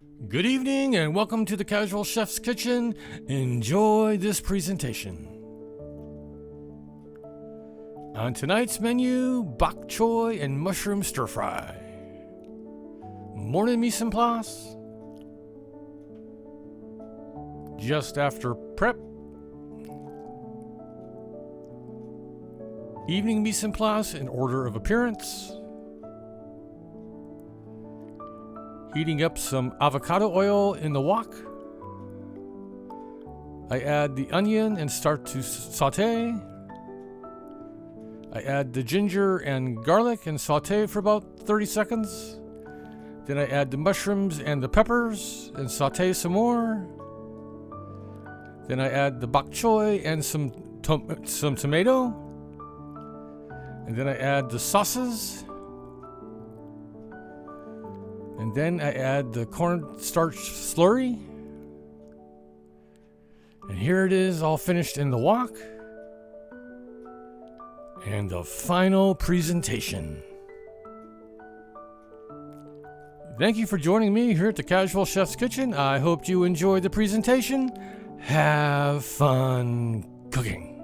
Good evening and welcome to the Casual Chef's Kitchen. Enjoy this presentation. On tonight's menu, bok choy and mushroom stir fry. Morning mise en place. Just after prep. Evening mise en place in order of appearance. Heating up some avocado oil in the wok. I add the onion and start to saute. I add the ginger and garlic and saute for about 30 seconds. Then I add the mushrooms and the peppers and saute some more. Then I add the bok choy and some tomato. And then I add the sauces. And then I add the cornstarch slurry. And here it is, all finished in the wok. And the final presentation. Thank you for joining me here at the Casual Chef's Kitchen. I hope you enjoyed the presentation. Have fun cooking.